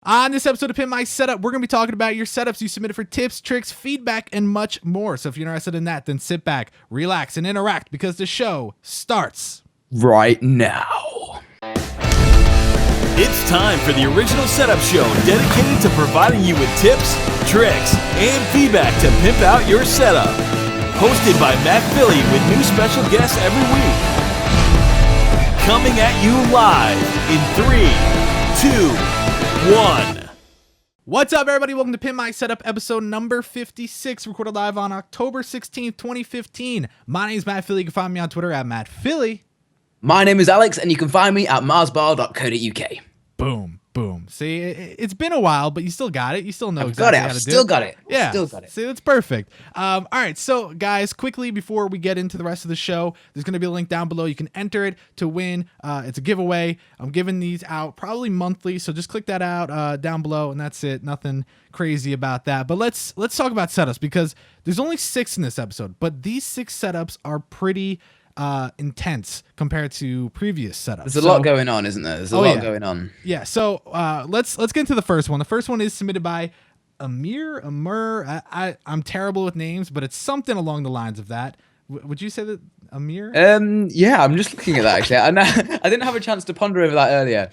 On this episode of Pimp My Setup, we're going to be talking about your setups you submitted for tips, tricks, feedback, and much more. So if you're interested in that, then sit back, relax, and interact because the show starts right now. It's time for the original setup show dedicated to providing you with tips, tricks, and feedback to pimp out your setup. Hosted by Matt Philly with new special guests every week. Coming at you live in 3, 2, 1. What's up, everybody? Welcome to Pimp My Setup, episode number 56, recorded live on October 16th, 2015. My name is Matt Philly. You can find me on Twitter at MattPhilly. My name is Alex, and you can find me at marzbar.co.uk. Boom, boom. See, it's been a while, but you still got it. You still know I've still got it. Yeah, still got it. See, that's perfect. All right, so guys, quickly before we get into the rest of the show, there's going to be a link down below. You can enter it to win. It's a giveaway. I'm giving these out probably monthly, so just click that out down below, and that's it. Nothing crazy about that. But let's talk about setups because there's only 6 in this episode, but these 6 setups are pretty intense compared to previous setups. There's a lot going on, isn't there? There's a lot going on. Yeah. So let's get into the first one. The first one is submitted by Amir. I'm terrible with names, but it's something along the lines of that. Would you say that Amir? Yeah, I'm just looking at that actually. I didn't have a chance to ponder over that earlier.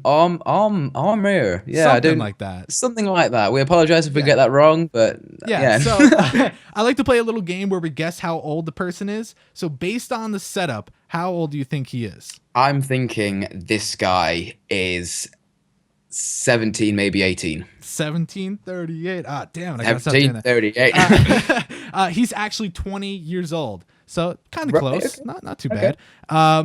Amir. Yeah, something like that. Something like that. We apologize if we get that wrong, but yeah. So I like to play a little game where we guess how old the person is. So based on the setup, how old do you think he is? I'm thinking this guy is 17, maybe 18. 1738. Damn it. I got 1738. He's actually 20 years old. So kind of close. Okay. Not too bad.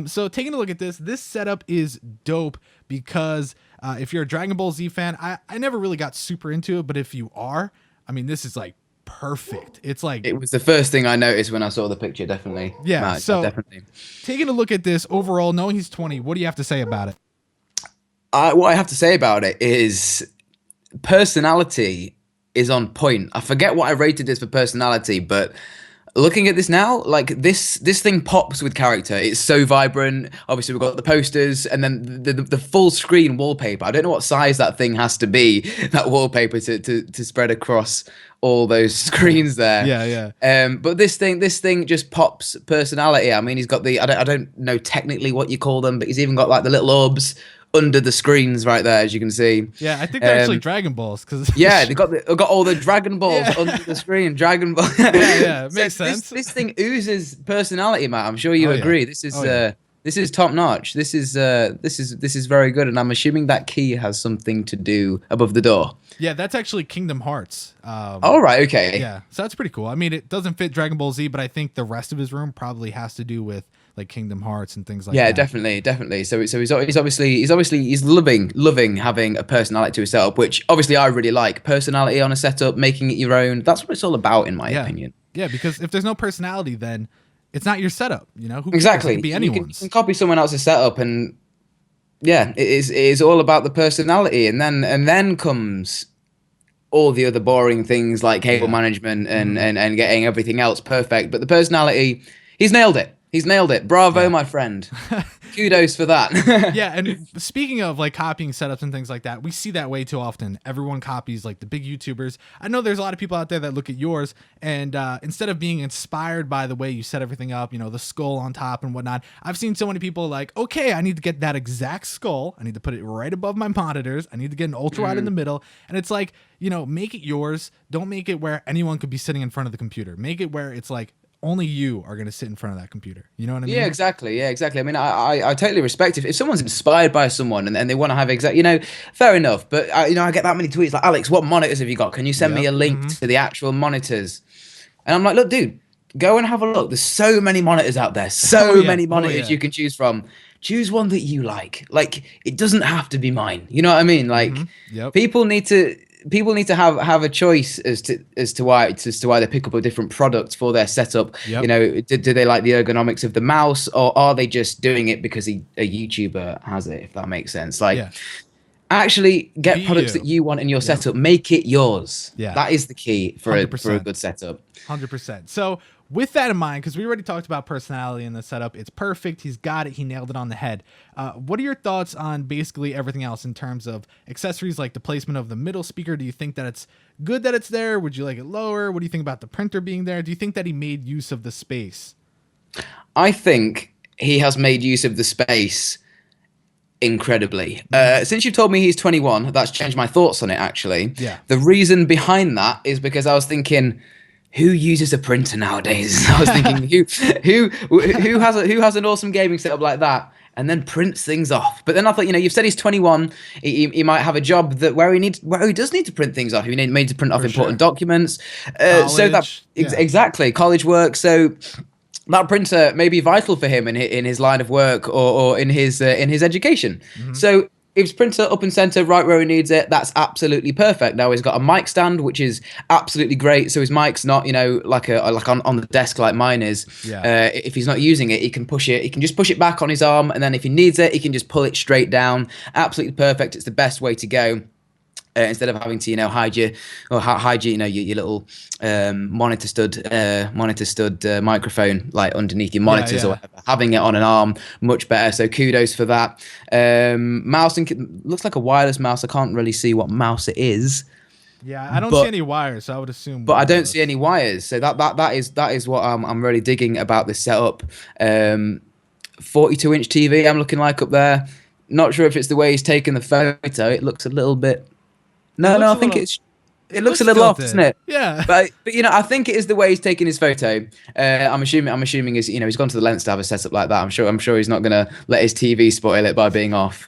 So taking a look at this setup is dope because if you're a Dragon Ball Z fan, I never really got super into it, but if you are, I mean, this is like perfect. It's like it was the first thing I noticed when I saw the picture. Definitely. Yeah. Matt, so definitely taking a look at this overall, knowing he's 20, what do you have to say about it? What I have to say about it is personality is on point. I forget what I rated this for personality, but looking at this now, like this thing pops with character. It's so vibrant. Obviously, we've got the posters and then the full screen wallpaper. I don't know what size that thing has to be, that wallpaper to spread across all those screens there. Yeah. But this thing just pops personality. I mean, he's got the I don't know technically what you call them, but he's even got like the little orbs under the screens right there, as you can see. Yeah, I think they're actually Dragon Balls. Yeah, they've got all the Dragon Balls under the screen. Dragon Ball. Yeah, it makes sense. This thing oozes personality, Matt. I'm sure you agree. Yeah. This is top notch. This is very good, and I'm assuming that key has something to do above the door. Yeah, that's actually Kingdom Hearts. All right, okay. Yeah, so that's pretty cool. I mean, it doesn't fit Dragon Ball Z, but I think the rest of his room probably has to do with like Kingdom Hearts and things like that. Yeah, definitely. So he's loving having a personality to his setup, which obviously I really like. Personality on a setup, making it your own. That's what it's all about, in my opinion. Yeah, because if there's no personality, then it's not your setup. You know, exactly. It could be anyone's. You can copy someone else's setup, and yeah, it is all about the personality, and then comes all the other boring things like cable management and getting everything else perfect. But the personality, he's nailed it. He's nailed it. Bravo, my friend. Kudos for that. Yeah, and speaking of like copying setups and things like that, we see that way too often. Everyone copies like the big YouTubers. I know there's a lot of people out there that look at yours and instead of being inspired by the way you set everything up, you know, the skull on top and whatnot, I've seen so many people like, okay, I need to get that exact skull. I need to put it right above my monitors. I need to get an ultra wide in the middle. And it's like, you know, make it yours. Don't make it where anyone could be sitting in front of the computer. Make it where it's like, only you are going to sit in front of that computer. You know what I mean? Yeah, exactly. I mean, I totally respect if someone's inspired by someone and they want to have fair enough. But I get that many tweets like, Alex, what monitors have you got? Can you send me a link to the actual monitors? And I'm like, look, dude, go and have a look. There's so many monitors out there. Many monitors you can choose from. Choose one that you like. Like, it doesn't have to be mine. You know what I mean? Like, people need to have a choice as to why they pick up a different product for their setup. You know, do they like the ergonomics of the mouse, or are they just doing it because a YouTuber has it? If that makes sense. Like, Actually get Be products you. that you want in your setup. Make it yours. Yeah. That is the key for a 100%. good setup. 100%. So with that in mind, because we already talked about personality in the setup, it's perfect. He's got it. He nailed it on the head. What are your thoughts on basically everything else in terms of accessories, like the placement of the middle speaker? Do you think that it's good that it's there? Would you like it lower? What do you think about the printer being there? Do you think that he made use of the space? I think he has made use of the space incredibly. Since you've told me he's 21, that's changed my thoughts on it, actually. Yeah. The reason behind that is because I was thinking, who uses a printer nowadays? I was thinking, who has an awesome gaming setup like that and then prints things off? But then I thought, you've said he's 21. He might have a job where he does need to print things off. He needs to print off important documents. So that exactly college work. So that printer may be vital for him in his line of work or in his education. So if his printer up and center right where he needs it, that's absolutely perfect. Now he's got a mic stand, which is absolutely great. So his mic's not, like on the desk like mine is. Yeah. If he's not using it, he can push it. He can just push it back on his arm, and then if he needs it, he can just pull it straight down. Absolutely perfect. It's the best way to go. Instead of having to, hide your little monitor stud microphone like underneath your monitors or whatever. Having it on an arm, much better. So kudos for that. Mouse looks like a wireless mouse. I can't really see what mouse it is. Yeah, I don't see any wires, so I would assume. But I don't see any wires, so that is what I'm really digging about this setup. 42-inch TV. I'm looking like up there. Not sure if it's the way he's taken the photo. It looks a little bit. No, I think it looks a little off, doesn't it? Yeah. But I think it is the way he's taking his photo. I'm assuming is he's gone to the lengths to have a setup like that. I'm sure he's not gonna let his TV spoil it by being off.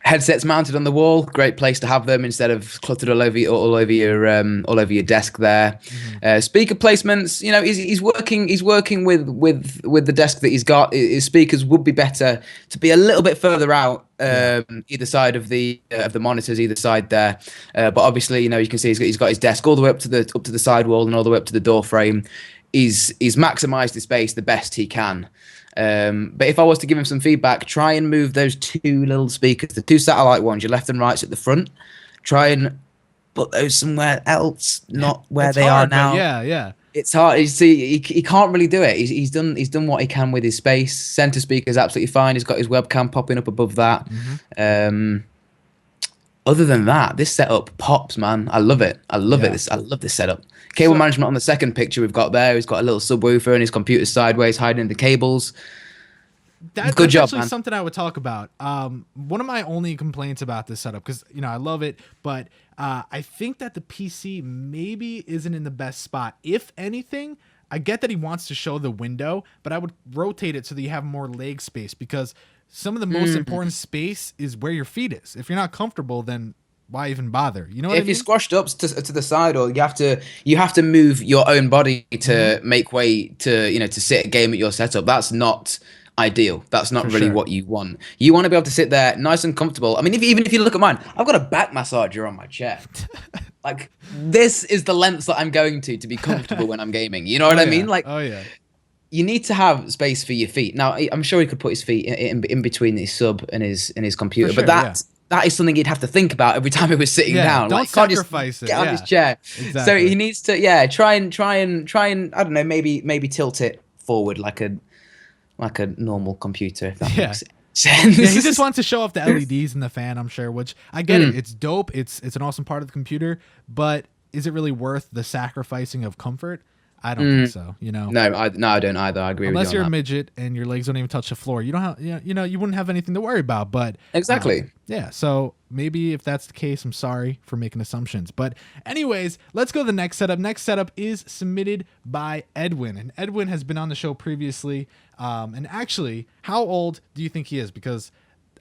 Headsets mounted on the wall, great place to have them instead of cluttered all over your desk there. Speaker placements, he's working with the desk that he's got. His speakers would be better to be a little bit further out, either side of the monitors, either side there. But obviously, you can see he's got his desk all the way up to the side wall and all the way up to the door frame. He's maximised the space the best he can. But if I was to give him some feedback, try and move those two little speakers, the two satellite ones, your left and right's at the front. Try and put those somewhere else, not where they are now. Yeah. It's hard. You see, he can't really do it. He's done what he can with his space. Center speaker is absolutely fine. He's got his webcam popping up above that. Other than that, this setup pops, man. I love it. I love it. I love this setup. Cable management on the second picture we've got there. He's got a little subwoofer and his computer's sideways, hiding the cables. That's good job, actually man. Something I would talk about. One of my only complaints about this setup, because I love it, but I think that the PC maybe isn't in the best spot. If anything, I get that he wants to show the window, but I would rotate it so that you have more leg space, because some of the most important space is where your feet is. If you're not comfortable, then why even bother? You know what I mean? If you're squashed up to the side, or you have to move your own body to make way to sit a game at your setup. That's not ideal. That's not really what you want. You want to be able to sit there nice and comfortable. I mean, even if you look at mine, I've got a back massager on my chair. Like, this is the lengths that I'm going to be comfortable when I'm gaming. You know what I mean? Like, you need to have space for your feet. Now, I'm sure he could put his feet in between his sub and his computer, but that is something he'd have to think about every time he was sitting down. Don't like, sacrifice it. Get on his chair. Exactly. So he needs to, try and I don't know, maybe tilt it forward like a normal computer, if that makes sense. Yeah, he just wants to show off the LEDs and the fan, I'm sure, which I get it. It's dope. It's an awesome part of the computer, but is it really worth the sacrificing of comfort? I don't think so. No, I don't either. I agree with you. Unless you're a midget and your legs don't even touch the floor, you don't have, you wouldn't have anything to worry about. But exactly. So maybe if that's the case, I'm sorry for making assumptions. But anyways, let's go to the next setup. Next setup is submitted by Edwin, and Edwin has been on the show previously. And actually, how old do you think he is? Because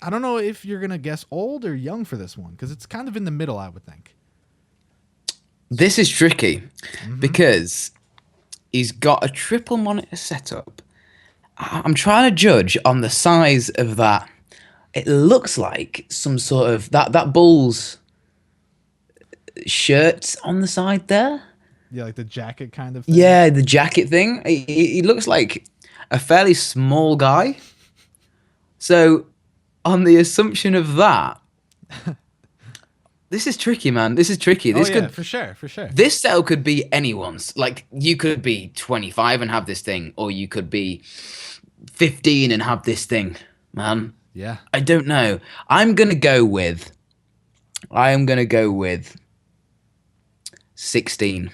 I don't know if you're gonna guess old or young for this one, because it's kind of in the middle, I would think. This is tricky because he's got a triple monitor setup. I'm trying to judge on the size of that. It looks like some sort of that Bulls shirt on the side there. Yeah, like the jacket kind of thing. Yeah, the jacket thing. He looks like a fairly small guy. So on the assumption of that, This is tricky, man. This is tricky. Oh This yeah, could for sure, for sure. This setup could be anyone's. Like, you could be 25 and have this thing, or you could be 15 and have this thing, man. Yeah. I don't know. I'm gonna go with 16.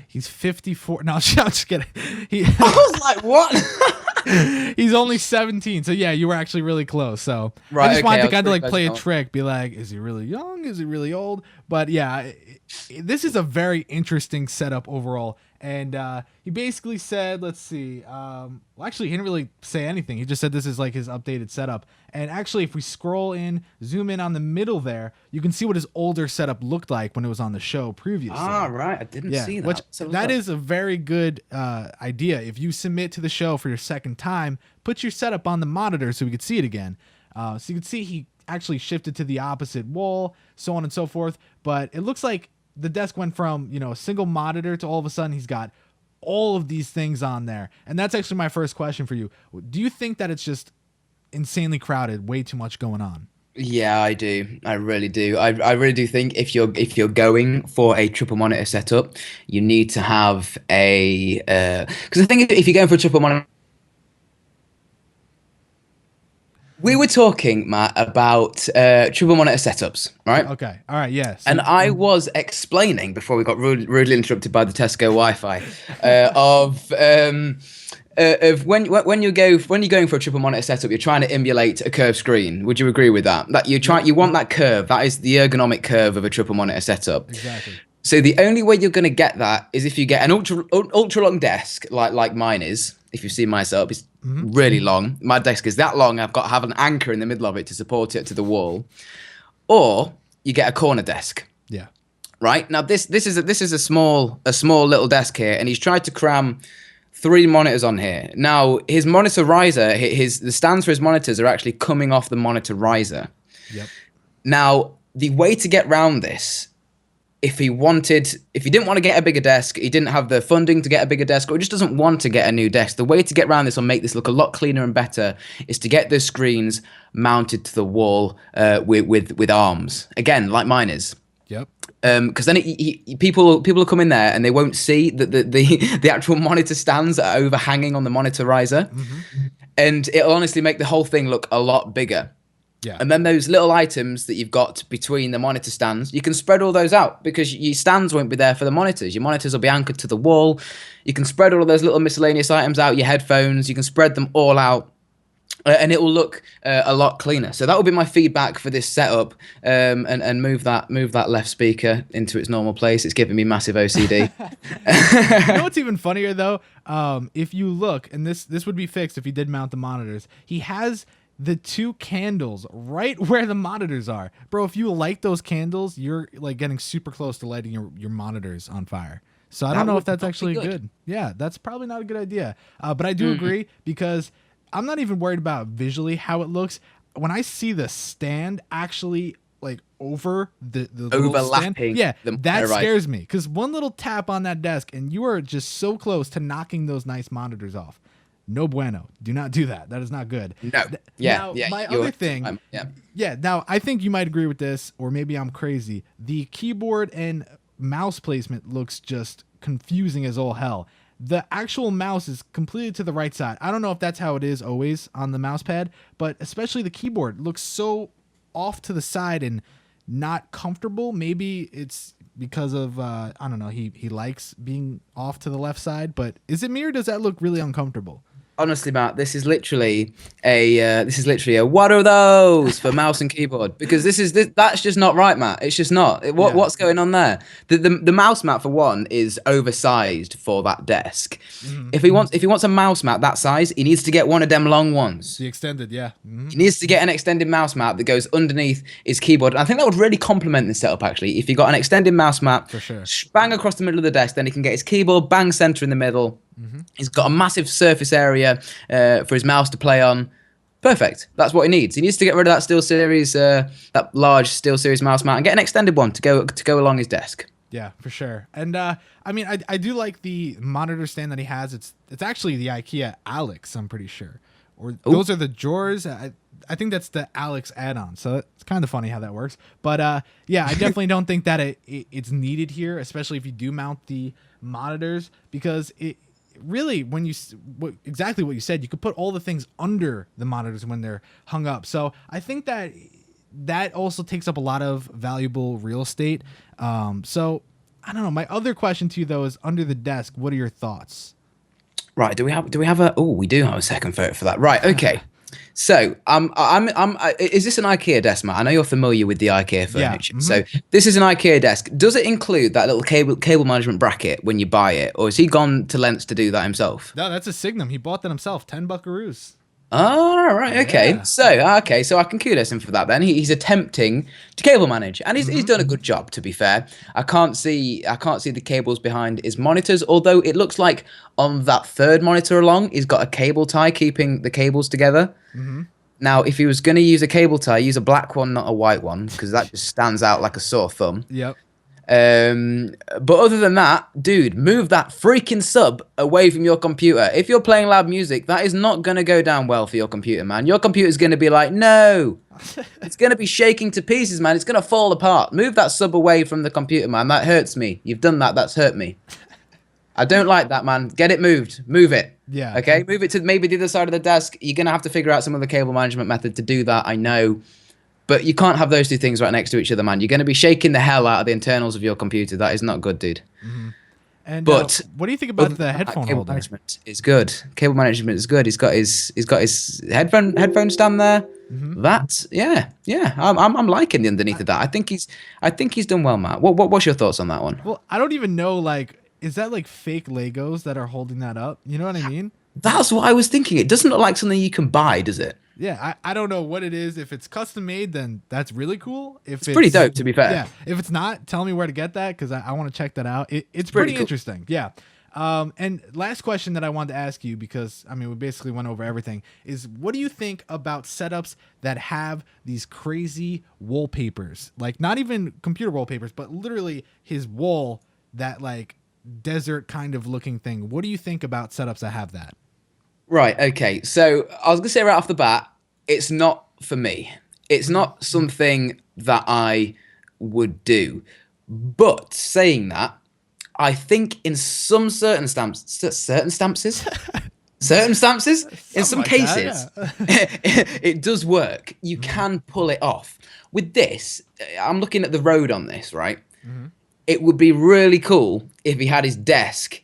He's 54. No, I'm just kidding. I was like, what? He's only 17. So yeah, you were actually really close. So Right, I just okay, wanted I to was kind of pretty like play a close. trick, be like, is he really young? Is he really old? But yeah, this is a very interesting setup overall. And he basically said, let's see. Well, actually, he didn't really say anything. He just said this is like his updated setup. And actually, if we scroll in, zoom in on the middle there, you can see what his older setup looked like when it was on the show previously. Ah, right. I didn't see that. Which So that is a very good idea. If you submit to the show for your second time, put your setup on the monitor so we could see it again. So you can see he actually shifted to the opposite wall, so on and so forth. But it looks like the desk went from, a single monitor to all of a sudden he's got all of these things on there. And that's actually my first question for you. Do you think that it's just insanely crowded, way too much going on? Yeah, I do. I really do. I really do think if you're going for a triple monitor setup, you need to have a because I think if you're going for a triple monitor. We were talking, Matt, about triple monitor setups, right? Okay. All right. Yes. And I was explaining before we got rudely interrupted by the Tesco Wi-Fi of when you're going for a triple monitor setup, you're trying to emulate a curved screen. Would you agree with that? That you want that curve. That is the ergonomic curve of a triple monitor setup. Exactly. So the only way you're going to get that is if you get an ultra long desk like mine is. If you see my setup, it's really long. My desk is that long. I've got to have an anchor in the middle of it to support it to the wall. Or you get a corner desk. Yeah. Right? Now this is a small little desk here, and he's tried to cram 3 monitors on here. Now his monitor riser, the stands for his monitors are actually coming off the monitor riser. Yep. Now the way to get round this, if he didn't want to get a bigger desk, he didn't have the funding to get a bigger desk, or he just doesn't want to get a new desk, the way to get around this or make this look a lot cleaner and better is to get the screens mounted to the wall with arms. Again, like mine is. Yep. Because then people will come in there and they won't see that the actual monitor stands are overhanging on the monitor riser, and it'll honestly make the whole thing look a lot bigger. Yeah. And then those little items that you've got between the monitor stands, you can spread all those out because your stands won't be there for the monitors. Your monitors will be anchored to the wall. You can spread all of those little miscellaneous items out, your headphones, you can spread them all out. And it will look a lot cleaner. So that would be my feedback for this setup. And move that left speaker into its normal place. It's giving me massive OCD. You know what's even funnier though? If you look, and this would be fixed if he did mount the monitors. He has the 2 candles right where the monitors are, bro. If you light those candles, you're like getting super close to lighting your monitors on fire. So I don't know if that's actually good. Yeah, that's probably not a good idea. But I do agree, because I'm not even worried about visually how it looks. When I see the stand actually like over the Overlapping, stand, that scares me, because one little tap on that desk and you are just so close to knocking those nice monitors off. No bueno. Do not do that. That is not good. No. Now, my other thing. Yeah. Now, I think you might agree with this, or maybe I'm crazy. The keyboard and mouse placement looks just confusing as all hell. The actual mouse is completely to the right side. I don't know if that's how it is always on the mouse pad, but especially the keyboard looks so off to the side and not comfortable. Maybe it's because of I don't know, he likes being off to the left side, but is it me or does that look really uncomfortable? Honestly, Matt, this is literally a what are those for mouse and keyboard? Because that's just not right, Matt. It's just not. What's going on there? The mouse mat, for one, is oversized for that desk. If he wants a mouse mat that size, he needs to get one of them long ones. The extended, yeah. He needs to get an extended mouse mat that goes underneath his keyboard. And I think that would really complement this setup, actually. If you got an extended mouse mat, for sure, bang across the middle of the desk, then he can get his keyboard bang center in the middle. He's got a massive surface area for his mouse to play on. Perfect. That's what he needs. He needs to get rid of that SteelSeries, that large SteelSeries mouse mat, and get an extended one to go along his desk. Yeah, for sure. And I mean, I do like the monitor stand that he has. It's actually the IKEA Alex, I'm pretty sure. Or those are the drawers. I think that's the Alex add-on, so it's kind of funny how that works. But yeah, I definitely don't think that it's needed here, especially if you do mount the monitors, because it really, when you exactly what you said, you could put all the things under the monitors when they're hung up. So I think that also takes up a lot of valuable real estate. So I don't know. My other question to you though is, under the desk, what are your thoughts? Right. Do we have a? Oh, we do have a second photo for that. Right. Okay. So, is this an IKEA desk, Matt? I know you're familiar with the IKEA furniture. Yeah. So, this is an IKEA desk. Does it include that little cable management bracket when you buy it, or has he gone to lengths to do that himself? No, that's a Signum. He bought that himself. 10 buckaroos. Oh, right. Okay. Yeah. So I can kudos him for that. Then he's attempting to cable manage, and he's done a good job. To be fair, I can't see the cables behind his monitors. Although it looks like on that third monitor along, he's got a cable tie keeping the cables together. Now, if he was going to use a cable tie, use a black one, not a white one, because that just stands out like a sore thumb. Yep. But other than that, dude, move that freaking sub away from your computer. If you're playing loud music, that is not going to go down well for your computer, man. Your computer's going to be like, no. It's going to be shaking to pieces, man. It's going to fall apart. Move that sub away from the computer, man. That hurts me. You've done that. That's hurt me. I don't like that, man. Get it moved. Move it. Yeah. Okay? Move it to maybe the other side of the desk. You're going to have to figure out some other cable management method to do that, I know. But you can't have those two things right next to each other, man. You're going to be shaking the hell out of the internals of your computer. That is not good, dude. And but what do you think about the headphone cable holder? management is good. Cable management is good. He's got his headphone stand there. That's yeah. I'm liking the underneath of that. I think he's done well, Matt. What's your thoughts on that one? Well, I don't even know, like, is that like fake Legos that are holding that up? You know what I mean? That's what I was thinking. It doesn't look like something you can buy, does it? Yeah, I don't know what it is. If it's custom made, then that's really cool. If it's pretty dope, to be fair. Yeah. If it's not, tell me where to get that, because I want to check that out. It's pretty pretty cool. interesting. Yeah. And last question that I wanted to ask you, because I mean we basically went over everything, is what do you think about setups that have these crazy wallpapers? Like, not even computer wallpapers, but literally his wall, that like desert kind of looking thing. What do you think about setups that have that? Right, okay. So I was going to say right off the bat, it's not for me. It's not something that I would do. But saying that, I think in some certain cases, it does work. You can pull it off. With this, I'm looking at the road on this, right? It would be really cool if he had his desk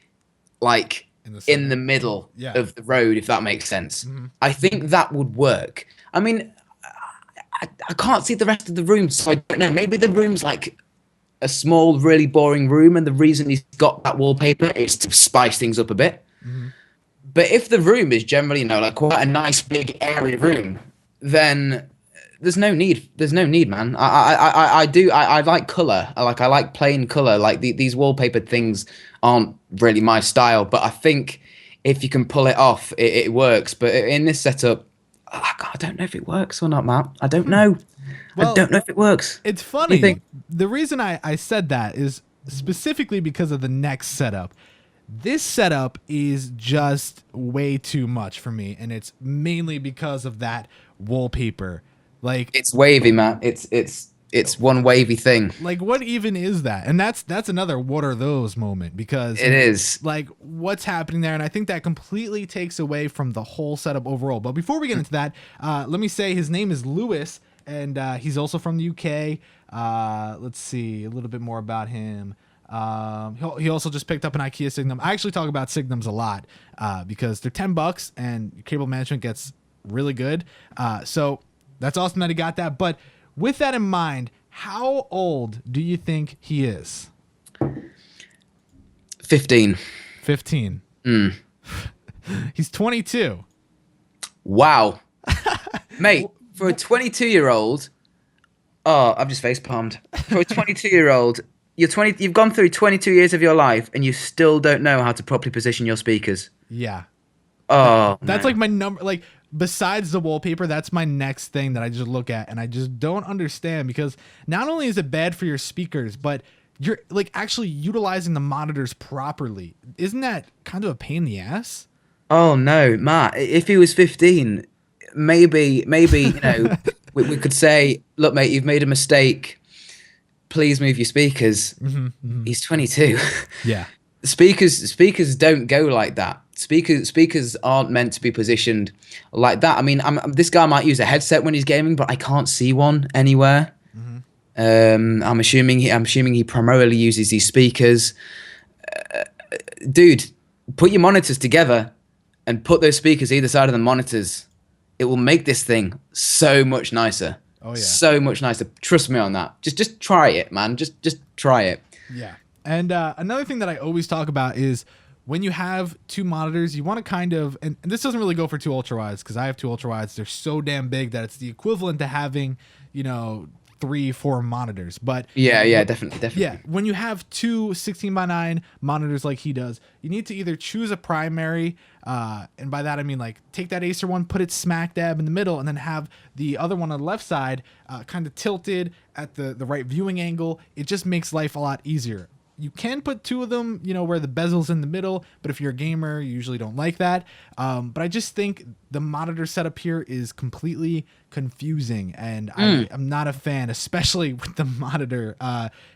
like in the middle of the road, if that makes sense. I think that would work. I mean, I can't see the rest of the room, so I don't know. Maybe the room's like a small, really boring room, and the reason he's got that wallpaper is to spice things up a bit. But if the room is generally, like quite a nice, big, airy room, then there's no need. There's no need, man. I like color. I like plain color. Like these wallpapered things aren't really my style, but I think if you can pull it off, it works. But in this setup, I don't know if it works or not, Matt. I don't know. Well, I don't know if it works. It's funny. The reason I said that is specifically because of the next setup. This setup is just way too much for me, and it's mainly because of that wallpaper. Like, it's wavy, Matt. It's one wavy thing. Like, what even is that? And that's another what are those moment, because it is like what's happening there. And I think that completely takes away from the whole setup overall. But before we get into that, let me say his name is Lewis, and he's also from the UK. Let's see a little bit more about him. He also just picked up an IKEA Signum. I actually talk about Signums a lot because they're $10 and cable management gets really good. So that's awesome that he got that. But with that in mind, how old do you think he is? 15. 15. He's 22. Wow. Mate, for a 22-year-old, I've just face palmed. For a 22-year-old, you've gone through 22 years of your life and you still don't know how to properly position your speakers. Yeah. Oh, that's man. like my number. Like, besides the wallpaper, that's my next thing that I just look at and I just don't understand, because not only is it bad for your speakers, but you're like actually utilizing the monitors properly. Isn't that kind of a pain in the ass? Oh no, Matt, if he was 15, maybe we could say, look, mate, you've made a mistake. Please move your speakers. He's 22. Yeah. Speakers don't go like that. Speakers aren't meant to be positioned like that. I mean, this guy might use a headset when he's gaming, but I can't see one anywhere. I'm assuming he primarily uses these speakers. Dude, put your monitors together and put those speakers either side of the monitors. It will make this thing so much nicer. Oh yeah, so much nicer. Trust me on that. Just try it, man. Just try it. Yeah. And another thing that I always talk about is when you have two monitors, you want to kind of, and this doesn't really go for two ultra wides because I have two ultra wides. They're so damn big that it's the equivalent to having, 3-4 monitors. But yeah, definitely. Yeah, when you have two 16:9 monitors like he does, you need to either choose a primary, and by that I mean like take that Acer one, put it smack dab in the middle, and then have the other one on the left side kind of tilted at the right viewing angle. It just makes life a lot easier. You can put two of them, where the bezel's in the middle, but if you're a gamer, you usually don't like that. But I just think the monitor setup here is completely confusing, and I'm not a fan, especially with the monitor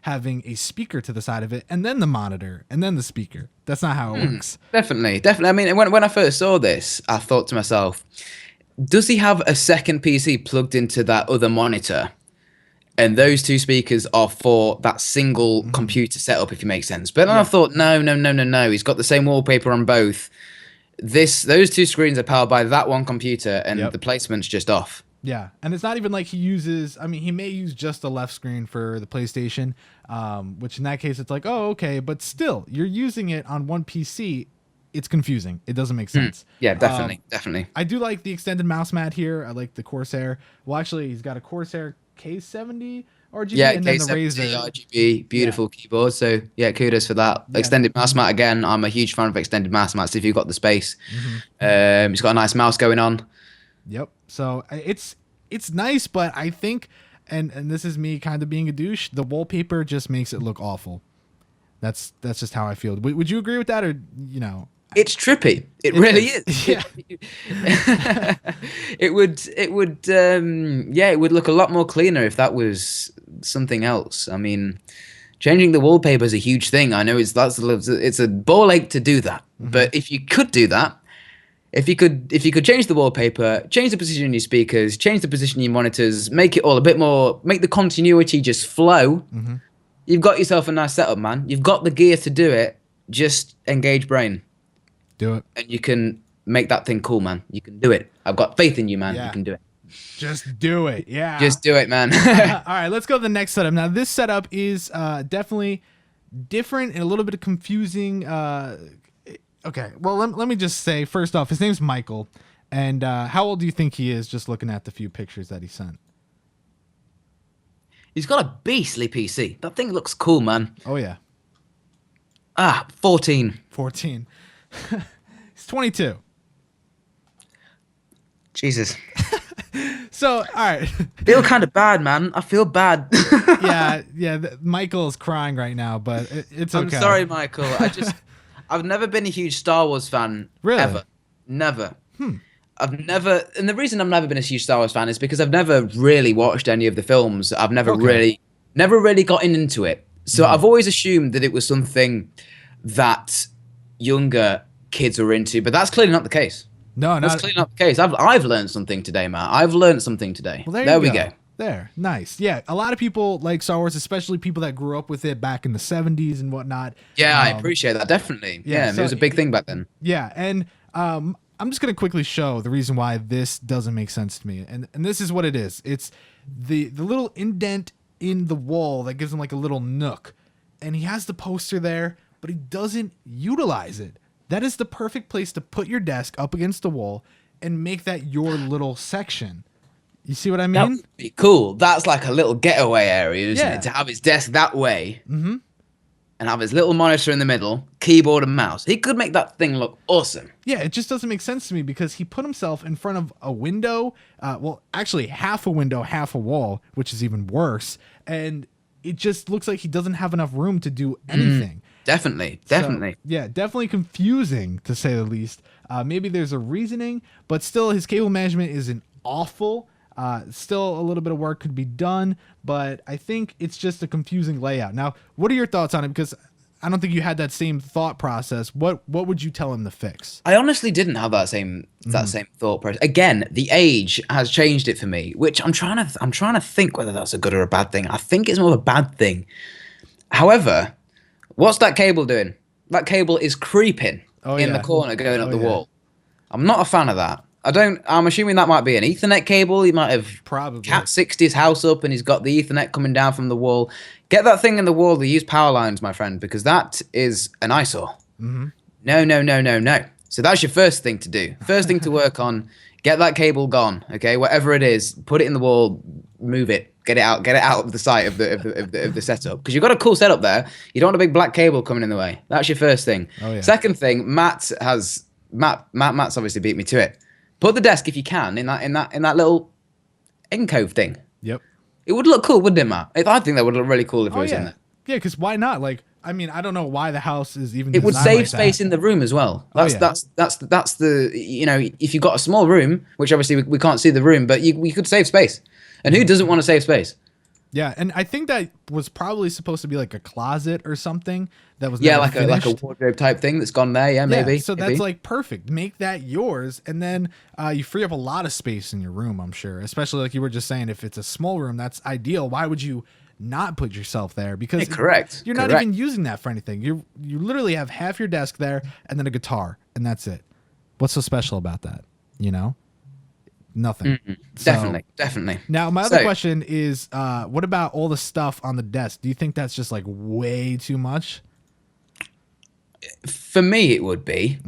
having a speaker to the side of it, and then the monitor, and then the speaker. That's not how it works. Definitely. I mean, when I first saw this, I thought to myself, does he have a second PC plugged into that other monitor? And those two speakers are for that single computer setup, if it makes sense. But then I thought, no. He's got the same wallpaper on both. Those two screens are powered by that one computer, and the placement's just off. Yeah, and it's not even like he uses. I mean, he may use just the left screen for the PlayStation, which in that case, it's like, oh, okay. But still, you're using it on one PC. It's confusing. It doesn't make sense. Yeah, definitely. I do like the extended mouse mat here. I like the Corsair. Well, actually, he's got a Corsair K70 RGB and then the Razer RGB, beautiful keyboard. So yeah, kudos for that. Extended mouse mat again. I'm a huge fan of extended mouse mats if you've got the space. He's got a nice mouse going on. Yep. So it's nice, but I think, and this is me kind of being a douche, the wallpaper just makes it look awful. That's just how I feel. Would you agree with that, or It's trippy. It really is. Yeah. It would look a lot more cleaner if that was something else. I mean, changing the wallpaper is a huge thing. I know it's a ball ache to do that. But if you could do that, if you could change the wallpaper, change the position of your speakers, change the position of your monitors, make it all a bit more, make the continuity just flow, you've got yourself a nice setup, man. You've got the gear to do it. Just engage brain. Do it. And you can make that thing cool, man. You can do it. I've got faith in you, man. You can do it. Just do it. Yeah. Just do it, man. All right, let's go to the next setup. Now, this setup is definitely different and a little bit confusing. Okay, well, let me just say, first off, his name's Michael. And how old do you think he is, just looking at the few pictures that he sent? He's got a beastly PC. That thing looks cool, man. Oh, yeah. 14. 14. He's 22. Jesus. So, all right. Feel kind of bad, man. I feel bad. yeah. Michael's crying right now, but it's okay. I'm sorry, Michael. I've never been a huge Star Wars fan. Really? Ever. Never. I've never, and the reason I've never been a huge Star Wars fan is because I've never really watched any of the films. I've never really gotten into it. So I've always assumed that it was something that younger kids were into, but that's clearly not the case. That's clearly not the case. I've learned something today, man. I've learned something today. Well, there we go. There, nice. Yeah, a lot of people like Star Wars, especially people that grew up with it back in the 70s and whatnot. Yeah, I appreciate that, definitely. Yeah, so it was a big thing back then. Yeah, and I'm just going to quickly show the reason why this doesn't make sense to me. And this is what it is. It's the little indent in the wall that gives him like a little nook. And he has the poster there, but he doesn't utilize it. That is the perfect place to put your desk up against the wall and make that your little section. You see what I mean? That would be cool. That's like a little getaway area, isn't it? To have his desk that way and have his little monitor in the middle, keyboard and mouse. He could make that thing look awesome. Yeah, it just doesn't make sense to me because he put himself in front of a window. Well, actually half a window, half a wall, which is even worse. And it just looks like he doesn't have enough room to do anything. Definitely. So, yeah, definitely confusing to say the least. Maybe there's a reasoning, but still his cable management isn't awful. Still a little bit of work could be done, but I think it's just a confusing layout. Now, what are your thoughts on it? Because I don't think you had that same thought process. What would you tell him to fix? I honestly didn't have that same thought process. Again, the age has changed it for me, which I'm trying to think whether that's a good or a bad thing. I think it's more of a bad thing. However, what's that cable doing? That cable is creeping in the corner going up the wall. I'm not a fan of that. I'm assuming that might be an Ethernet cable. He might have probably Cat 60 his house up and he's got the Ethernet coming down from the wall. Get that thing in the wall. They use power lines, my friend, because that is an eyesore. No. So that's your first thing to do. First thing to work on, get that cable gone, okay? Whatever it is, put it in the wall, move it, get it out of the site of the setup. Because you've got a cool setup there. You don't want a big black cable coming in the way. That's your first thing. Second thing, Matt's obviously beat me to it. Put the desk if you can in that little alcove thing. Yep. It would look cool, wouldn't it, Matt? I think that would look really cool if it was in there. Yeah, because why not? Like, I mean, I don't know why the house is even. It would save like space that. in the room as well. That's the if you've got a small room, which obviously we can't see the room, but we could save space. And who doesn't want to save space? Yeah, and I think that was probably supposed to be like a closet or something that was like a wardrobe type thing that's gone there. Yeah, maybe. So that's like perfect. Make that yours, and then you free up a lot of space in your room. I'm sure, especially like you were just saying, if it's a small room, that's ideal. Why would you not put yourself there? Because you're not even using that for anything. You literally have half your desk there and then a guitar, and that's it. What's so special about that? You know. Nothing. Definitely. Now, my other question is, what about all the stuff on the desk? Do you think that's just like way too much? For me, it would be.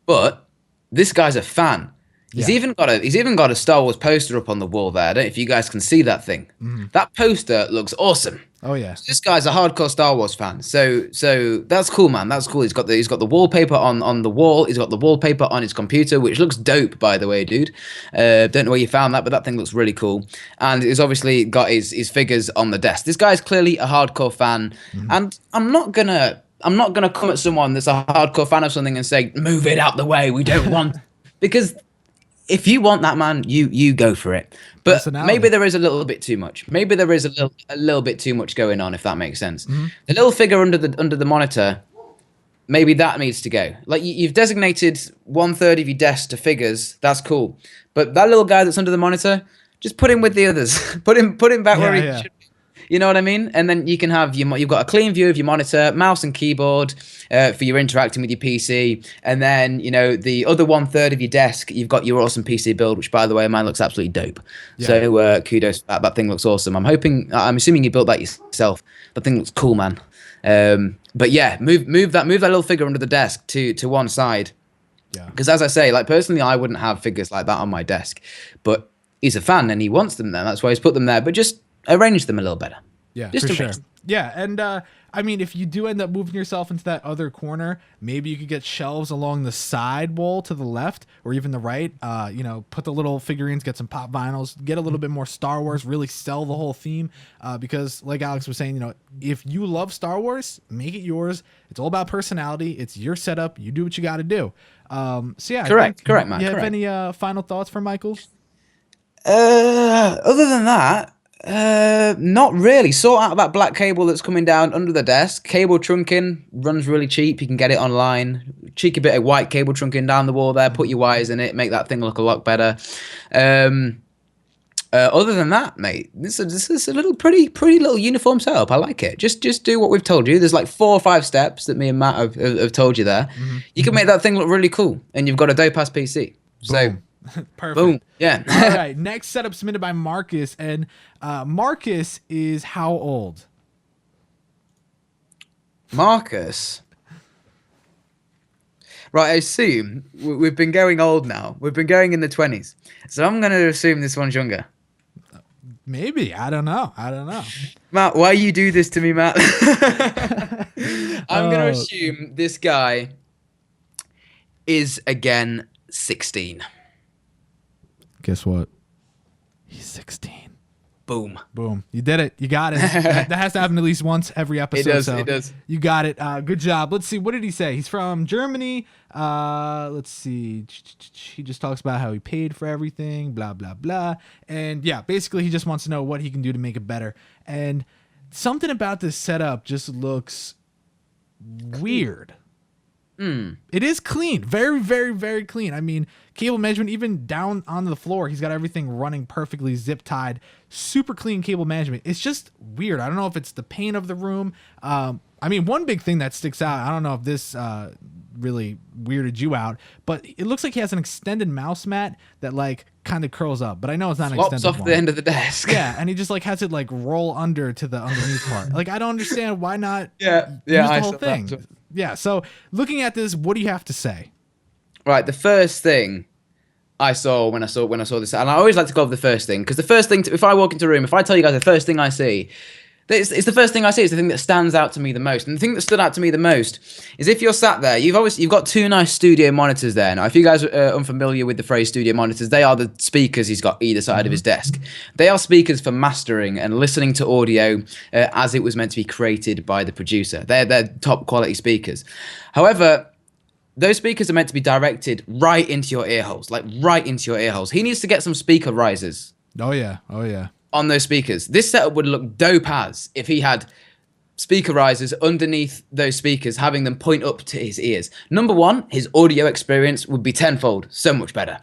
But this guy's a fan. He's even got a Star Wars poster up on the wall there. I don't know if you guys can see that thing. That poster looks awesome. Oh yeah. So this guy's a hardcore Star Wars fan. So that's cool, man. That's cool. He's got the wallpaper on the wall. He's got the wallpaper on his computer, which looks dope, by the way, dude. Don't know where you found that, but that thing looks really cool. And he's obviously got his figures on the desk. This guy's clearly a hardcore fan, and I'm not gonna come at someone that's a hardcore fan of something and say, move it out the way. We don't want because. If you want that, man, you go for it. But maybe there is a little bit too much. Maybe there is a little bit too much going on, if that makes sense. The little figure under the monitor, maybe that needs to go. Like you've designated 1/3 of your desk to figures. That's cool. But that little guy that's under the monitor, just put him with the others. put him back where he should be. You know what I mean? And then you can have you've got a clean view of your monitor, mouse and keyboard for your interacting with your PC. And then, the other 1/3 of your desk, you've got your awesome PC build, which, by the way, mine looks absolutely dope. Yeah. So kudos for that. That thing looks awesome. I'm assuming you built that yourself. That thing looks cool, man. But yeah, move that little figure under the desk to one side. Yeah. Because as I say, like personally, I wouldn't have figures like that on my desk. But he's a fan and he wants them there. That's why he's put them there. But just arrange them a little better. Yeah, just for sure. Yeah, and I mean, if you do end up moving yourself into that other corner, maybe you could get shelves along the side wall to the left or even the right. Put the little figurines, get some pop vinyls, get a little bit more Star Wars, really sell the whole theme. Because like Alex was saying, if you love Star Wars, make it yours. It's all about personality. It's your setup. You do what you got to do. So yeah, correct, man. You have any final thoughts for Michael? Other than that. Not really. Sort out that black cable that's coming down under the desk. Cable trunking runs really cheap. You can get it online. Cheeky bit of white cable trunking down the wall there. Put your wires in it. Make that thing look a lot better. Other than that, mate, this is a little pretty little uniform setup. I like it. Just do what we've told you. There's like 4 or 5 steps that me and Matt have told you there. You can make that thing look really cool, and you've got a dope ass PC. So. Perfect. Boom. Yeah. All right. Next setup submitted by Marcus. And Marcus is how old? Marcus. Right. I assume we've been going old now. We've been going in the 20s. So I'm going to assume this one's younger. Maybe. I don't know. Matt, why you do this to me, Matt? I'm going to assume this guy is, again, 16. Guess what? He's 16. Boom. Boom. You did it. You got it. That has to happen at least once every episode. It does. You got it. Good job. Let's see. What did he say? He's from Germany. Let's see. He just talks about how he paid for everything, blah, blah, blah. And yeah, basically he just wants to know what he can do to make it better. And something about this setup just looks weird. It is clean. Very, very, very clean. I mean, cable management, even down on the floor, he's got everything running perfectly, zip tied, super clean cable management. It's just weird. I don't know if it's the paint of the room. I mean, one big thing that sticks out, I don't know if this really weirded you out, but it looks like he has an extended mouse mat that like kind of curls up, but I know it's not an Flops extended off one. the end of the desk. Yeah, and he just like has it like roll under to the underneath part. Like, I don't understand why not Yeah, use yeah, the I whole saw thing. that too. Yeah, so looking at this, what do you have to say? Right, the first thing I saw when I saw this, and I always like to go over the first thing, because the first thing, if I walk into a room, if I tell you guys the first thing I see, it's the first thing I see. It's the thing that stands out to me the most. And the thing that stood out to me the most is if you're sat there, you've got two nice studio monitors there. Now, if you guys are unfamiliar with the phrase studio monitors, they are the speakers he's got either side of his desk. They are speakers for mastering and listening to audio as it was meant to be created by the producer. They're top quality speakers. However, those speakers are meant to be directed right into your ear holes, like right into your ear holes. He needs to get some speaker risers. Oh yeah. Oh yeah. On those speakers. This setup would look dope as if he had speaker risers underneath those speakers, having them point up to his ears. Number one, his audio experience would be tenfold, so much better.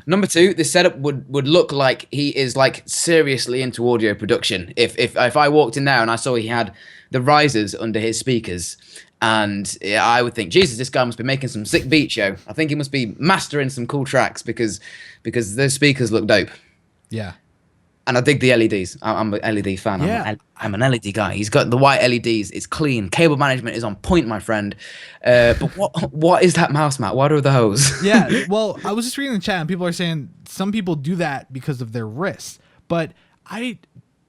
Number two, this setup would look like he is like seriously into audio production. If I walked in there and I saw he had the risers under his speakers, and yeah, I would think, Jesus, this guy must be making some sick beats, yo. I think he must be mastering some cool tracks because those speakers look dope. Yeah. And I dig the LEDs. I'm an LED fan. Yeah. I'm an LED guy. He's got the white LEDs. It's clean. Cable management is on point, my friend. But what is that mouse mat? What are the hose? Yeah. Well, I was just reading the chat and people are saying some people do that because of their wrists, but I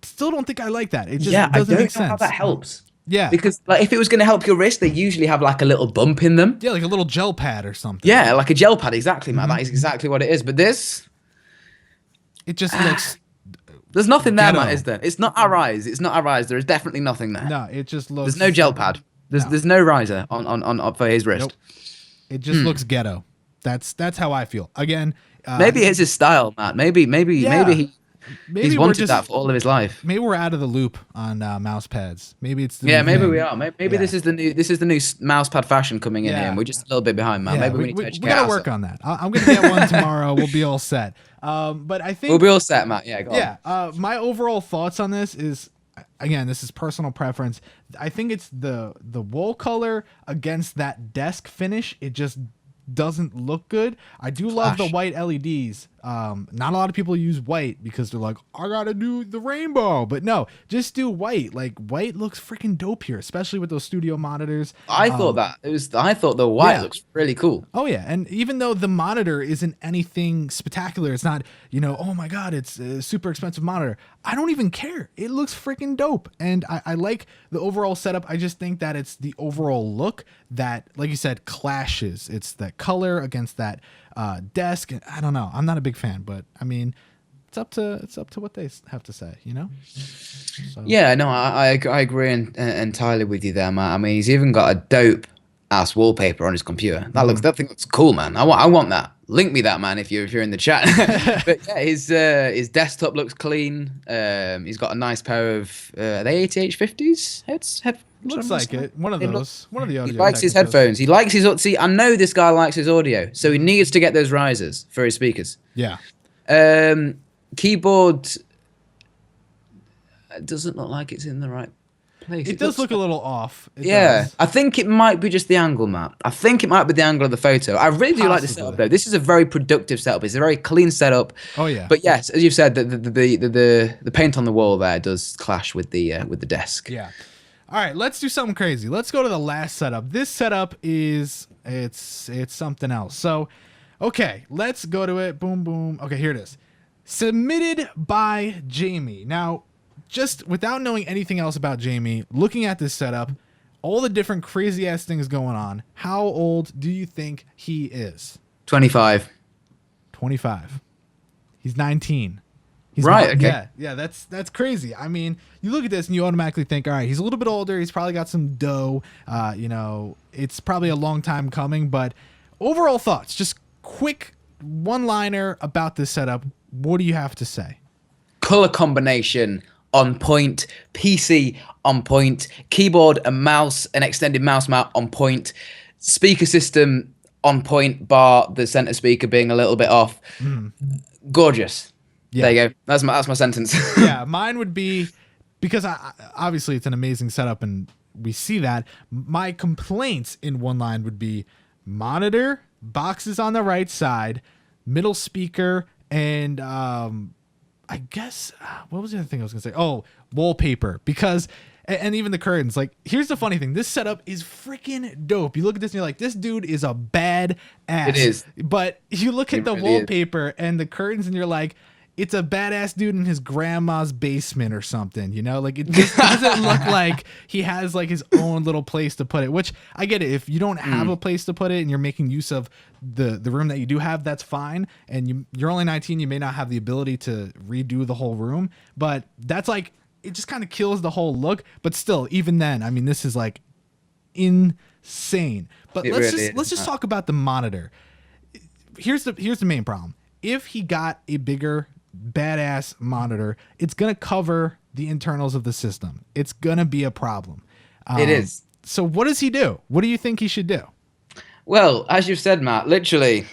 still don't think I like that. It just doesn't make sense. How that helps. Yeah. Because like if it was going to help your wrist, they usually have like a little bump in them. Yeah, like a little gel pad or something. Yeah, like a gel pad. Exactly, man. That is exactly what it is. But this, it just looks. There's nothing there, Ghetto. man, is there? It's not our eyes. It's not our eyes. There is definitely nothing there. No, it just looks. There's no gel pad. There's no riser on for his wrist. Nope. It just looks ghetto. That's how I feel. Again, Maybe it's his style, Matt. Maybe he's wanted just, that for all of his life. Maybe we're out of the loop on mouse pads. Maybe it's the Yeah, new maybe thing. we are. Maybe this is the new mouse pad fashion coming in Yeah. here, and we're just a little bit behind, man. Yeah, Maybe we need to we educate gotta work ourselves. on that. I'm gonna get one tomorrow. We'll be all set. But I think We'll be all set, Matt. Yeah, go on. yeah. My overall thoughts on this is, again, this is personal preference. I think it's the wool color against that desk finish. It just doesn't look good. I do love the white LEDs. Not a lot of people use white because they're like, I gotta do the rainbow, but no, just do white. Like white looks freaking dope here, especially with those studio monitors. I thought I thought the white yeah. looks really cool. Oh yeah, and even though the monitor isn't anything spectacular, it's not, oh my god, it's a super expensive monitor. I don't even care. It looks freaking dope, and I like the overall setup. I just think that it's the overall look that, like you said, clashes. It's that color against that desk. And I don't know. I'm not a big fan, but I mean, it's up to what they have to say, So. Yeah, no, I agree entirely with you there, Matt. I mean, he's even got a dope ass wallpaper on his computer. That thing looks cool, man. I want that. Link me that, man, if you're in the chat. But yeah, his desktop looks clean. He's got a nice pair of are they 8850s heads? Looks like it. One of those. One of the audio. He likes his technicals. headphones. He likes his. See, I know this guy likes his audio, so he needs to get those risers for his speakers. Yeah. Keyboard doesn't look like it's in the right place. It does look a little off. It Yeah, does. I think it might be just the angle, Matt. I think it might be the angle of the photo. I really do like the setup, though. This is a very productive setup. It's a very clean setup. Oh yeah. But yes, as you've said, the paint on the wall there does clash with the desk. Yeah. All right, let's do something crazy. Let's go to the last setup. This setup is it's something else. So, okay, let's go to it. Boom, boom. Okay, here it is. Submitted by Jamie. Now, just without knowing anything else about Jamie, looking at this setup, all the different crazy ass things going on, how old do you think he is? 25. 25. He's 19. He's Right, okay. Yeah, that's crazy. I mean, you look at this and you automatically think, all right, he's a little bit older. He's probably got some dough. It's probably a long time coming. But overall thoughts, just quick one-liner about this setup. What do you have to say? Color combination on point, PC on point, keyboard and mouse, an extended mouse mount on point, speaker system on point, bar the center speaker being a little bit off. Gorgeous. Yeah. There you go. That's my sentence. Yeah, mine would be, because obviously it's an amazing setup and we see that. My complaints in one line would be monitor, boxes on the right side, middle speaker, and I guess what was the other thing I was gonna say? Oh, wallpaper. Because and even the curtains. Like, here's the funny thing: this setup is freaking dope. You look at this and you're like, this dude is a bad ass. It is. But you look at the wallpaper and the curtains and you're like, it's a badass dude in his grandma's basement or something, Like, it just doesn't look like he has like his own little place to put it, which I get it. If you don't have a place to put it and you're making use of the room that you do have, that's fine. And you're only 19, you may not have the ability to redo the whole room, but that's like, it just kind of kills the whole look. But still, even then, I mean, this is like insane. But let's just talk about the monitor. Here's the main problem. If he got a bigger badass monitor, it's gonna cover the internals of the system. It's gonna be a problem. It is. So what does he do? What do you think he should do? Well, as you've said, Matt, literally,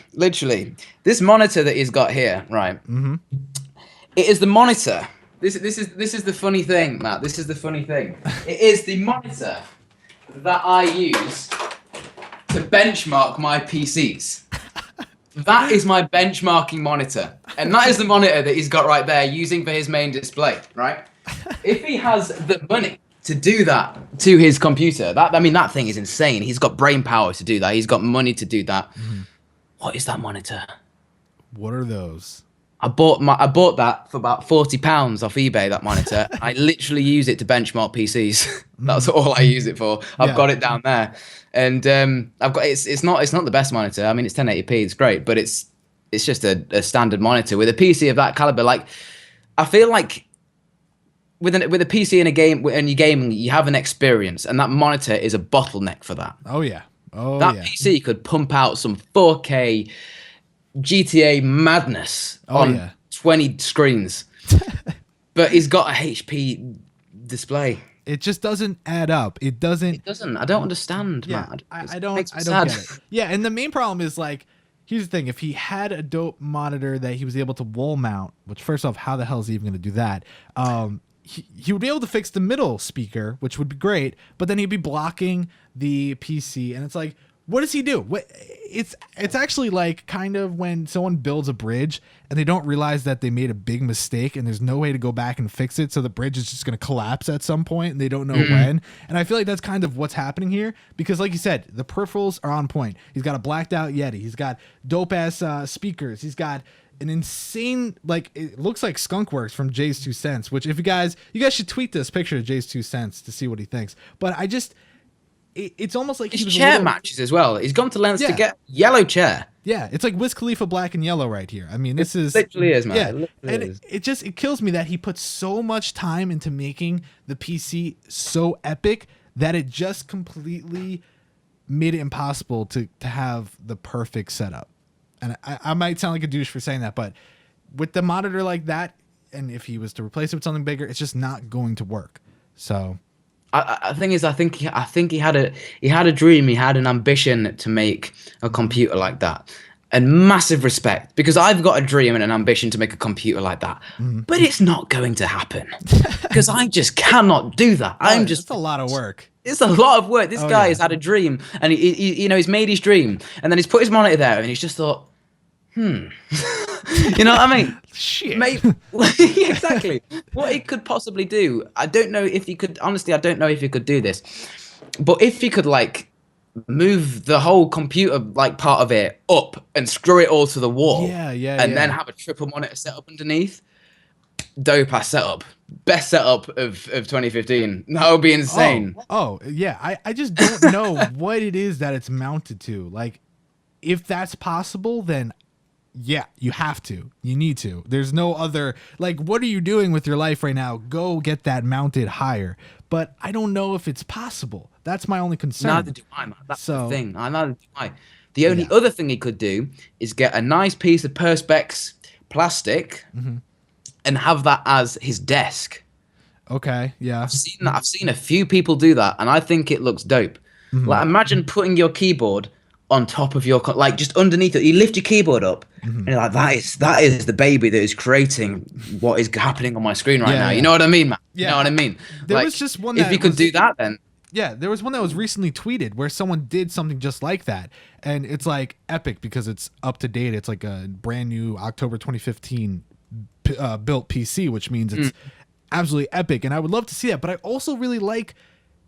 this monitor that he's got here, right? It is the monitor. This is the funny thing, Matt. This is the funny thing. It is the monitor that I use to benchmark my PCs. That is my benchmarking monitor. And that is the monitor that he's got right there using for his main display, right? If he has the money to do that to his computer, that thing is insane. He's got brain power to do that. He's got money to do that. What is that monitor? What are those? I bought that for about £40 off eBay, that monitor. I literally use it to benchmark PCs. That's all I use it for. I've got it down there. And I've got it's not the best monitor. I mean, it's 1080p, it's great, but it's just a standard monitor with a PC of that caliber. Like, I feel like with a PC in a game, when you're gaming, you have an experience, and that monitor is a bottleneck for that. Oh yeah. That PC could pump out some 4K GTA madness on 20 screens. But he's got a HP display. It just doesn't add up. It doesn't. I don't understand, Yeah, Matt. I don't get it. Yeah, and the main problem is, like, here's the thing. If he had a dope monitor that he was able to wall mount, which, first off, how the hell is he even going to do that? He would be able to fix the middle speaker, which would be great, but then he'd be blocking the PC, and it's like, what does he do? It's actually like kind of when someone builds a bridge and they don't realize that they made a big mistake and there's no way to go back and fix it, so the bridge is just going to collapse at some point and they don't know when. And I feel like that's kind of what's happening here, because like you said, the peripherals are on point. He's got a blacked out Yeti. He's got dope ass speakers. He's got an insane, like, it looks like Skunkworks from Jay's 2 Cents, which if you guys should tweet this picture of Jay's 2 Cents to see what he thinks. But it's almost like his chair matches as well. He's gone to lengths to get yellow chair. Yeah, it's like Wiz Khalifa black and yellow right here. I mean, this is literally is, man. Yeah, and it kills me that he put so much time into making the PC so epic that it just completely made it impossible to have the perfect setup. And I might sound like a douche for saying that, but with the monitor like that, and if he was to replace it with something bigger, it's just not going to work. So. I think he had a dream, he had an ambition to make a computer like that, and massive respect, because I've got a dream and an ambition to make a computer like that, but it's not going to happen because I just cannot do that. It's a lot of work. It's a lot of work. This guy has had a dream, and he's made his dream, and then he's put his monitor there, and he's just thought, you know what I mean? Shit. Maybe, yeah, exactly. What he could possibly do, I don't know if he could. Honestly, I don't know if he could do this. But if he could, like, move the whole computer, like, part of it up and screw it all to the wall, and then have a triple monitor setup underneath, dope ass setup, best setup of 2015. That would be insane. Yeah. I just don't know what it is that it's mounted to. Like, if that's possible, then Yeah, you have to. You need to. There's no other, like, what are you doing with your life right now? Go get that mounted higher. But I don't know if it's possible. That's my only concern. Neither do I, man. That's the thing. Neither do I. The only other thing he could do is get a nice piece of Perspex plastic and have that as his desk. Okay, yeah. I've seen that. I've seen a few people do that, and I think it looks dope. Like, imagine putting your keyboard on top of your, like, just underneath it. You lift your keyboard up, and you're like, that is the baby that is creating what is happening on my screen right now. You know what I mean, man? Yeah. You know what I mean? There was just one if you could do that, then. Yeah, there was one that was recently tweeted where someone did something just like that. And it's like epic because it's up to date. It's like a brand new October 2015 built PC, which means it's absolutely epic. And I would love to see that. But I also really like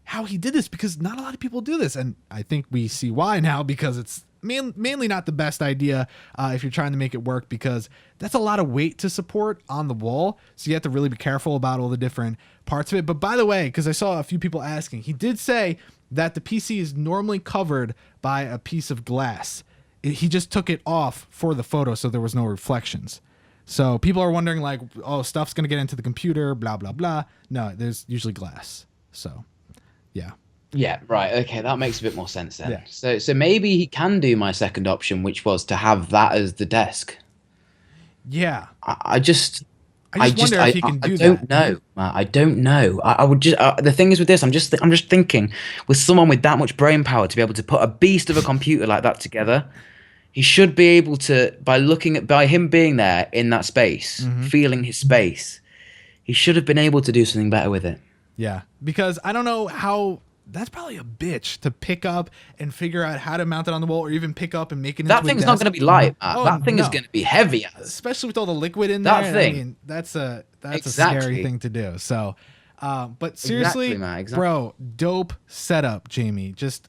how he did this because not a lot of people do this. And I think we see why now, because it's mainly not the best idea if you're trying to make it work, because that's a lot of weight to support on the wall. So you have to really be careful about all the different parts of it. But by the way, because I saw a few people asking, he did say that the PC is normally covered by a piece of glass. He just took it off for the photo so there was no reflections. So people are wondering, like, oh, stuff's going to get into the computer, blah, blah, blah. No, there's usually glass. So, yeah. Yeah, right. Okay, that makes a bit more sense then. Yeah. So maybe he can do my second option, which was to have that as the desk. Yeah. I just wonder if he can do that. I don't know, Matt. I don't know. I would just. The thing is with this, I'm just thinking, with someone with that much brain power to be able to put a beast of a computer like that together, he should be able to, by him being there in that space, feeling his space, he should have been able to do something better with it. Yeah, because I don't know how. That's probably a bitch to pick up and figure out how to mount it on the wall, or even pick up and make it into that thing's not going to be light, Matt. Oh, that thing is going to be heavy, especially with all the liquid in that there. Thing. I mean, that's a scary thing to do. So, but seriously, bro, dope setup, Jamie. Just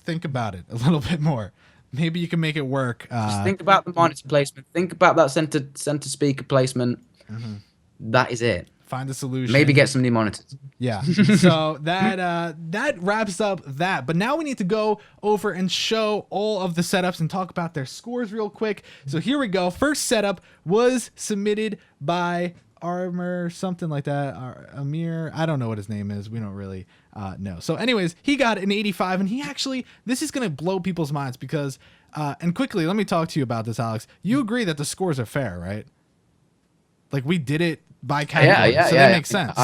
think about it a little bit more. Maybe you can make it work. Just think about the monitor placement. Think about that center speaker placement. That is it. Find a solution. Maybe get some new monitors. Yeah. So that wraps up that. But now we need to go over and show all of the setups and talk about their scores real quick. So here we go. First setup was submitted by Armor, something like that. Amir. I don't know what his name is. We don't really know. So anyways, he got an 85, and he actually, this is going to blow people's minds because, and quickly, let me talk to you about this, Alex. You agree that the scores are fair, right? Like, we did it by category, so that makes sense.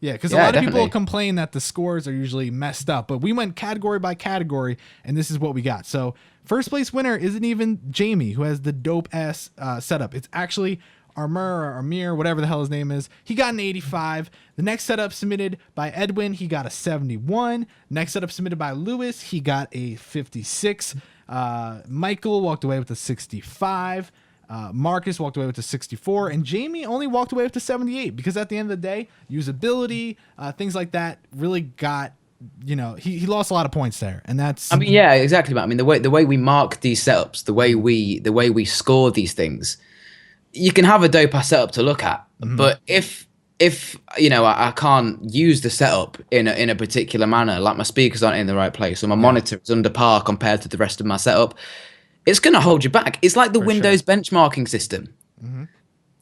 Yeah, because a lot of people complain that the scores are usually messed up, but we went category by category, and this is what we got. So first place winner isn't even Jamie, who has the dope ass setup. It's actually Armor or Amir, whatever the hell his name is. He got an 85. The next setup submitted by Edwin, he got a 71. Next setup submitted by Lewis, he got a 56. Michael walked away with a 65. Markus walked away with a 64, and Jamie only walked away with a 78 because at the end of the day, usability, things like that really got, he lost a lot of points there, and that's. I mean, yeah, exactly. But I mean, the way we mark these setups, the way we score these things, you can have a dope ass setup to look at, but if I can't use the setup in a particular manner, like my speakers aren't in the right place, or my monitor is under par compared to the rest of my setup, it's going to hold you back. It's like the Windows benchmarking system.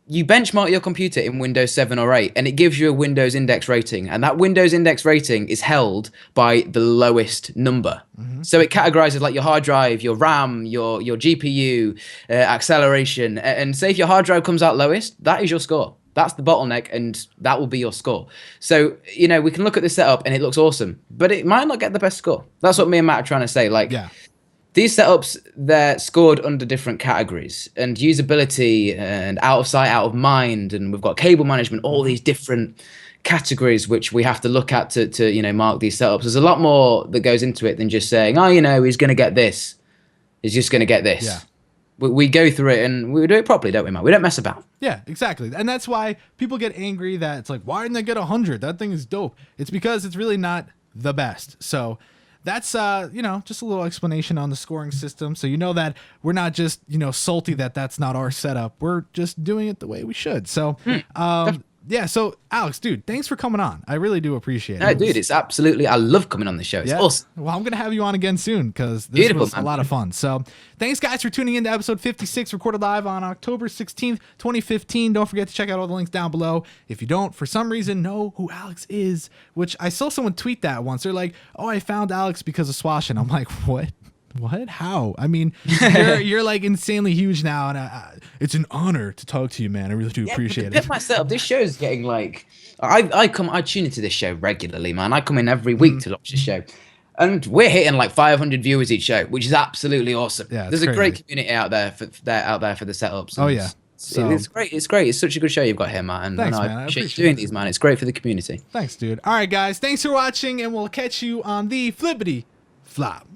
You benchmark your computer in Windows 7 or 8, and it gives you a Windows index rating. And that Windows index rating is held by the lowest number. So it categorizes like your hard drive, your RAM, your GPU, acceleration. And say if your hard drive comes out lowest, that is your score. That's the bottleneck, and that will be your score. So, we can look at this setup, and it looks awesome. But it might not get the best score. That's what me and Matt are trying to say. These setups, they're scored under different categories, and usability and out of sight, out of mind, and we've got cable management, all these different categories which we have to look at to mark these setups. There's a lot more that goes into it than just saying, he's going to get this. He's just going to get this. Yeah. We go through it and we do it properly, don't we, Matt? We don't mess about. Yeah, exactly. And that's why people get angry that it's like, why didn't they get 100? That thing is dope. It's because it's really not the best. So that's, just a little explanation on the scoring system. So that we're not just, salty that that's not our setup. We're just doing it the way we should. So yeah, so Alex, dude, thanks for coming on. I really do appreciate it. No, dude, it's absolutely, I love coming on the show. It's awesome. Well, I'm going to have you on again soon because this was a lot of fun. So thanks, guys, for tuning in to episode 56, recorded live on October 16th, 2015. Don't forget to check out all the links down below. If you don't, for some reason, know who Alex is, which I saw someone tweet that once. They're like, oh, I found Alex because of swashin. I'm like, what? What? How? I mean, you're like insanely huge now, and it's an honor to talk to you, man. I really do appreciate it. Pimp My Setup, this show's getting like, I tune into this show regularly, man. I come in every week to watch the show, and we're hitting like 500 viewers each show, which is absolutely awesome. Yeah, there's a great community out there for the setups. Oh yeah. So, it's great. It's great. It's such a good show you've got here, Matt. And thanks, I man. appreciate you doing these, man. It's great for the community. Thanks, dude. All right, guys. Thanks for watching, and we'll catch you on the flippity flop.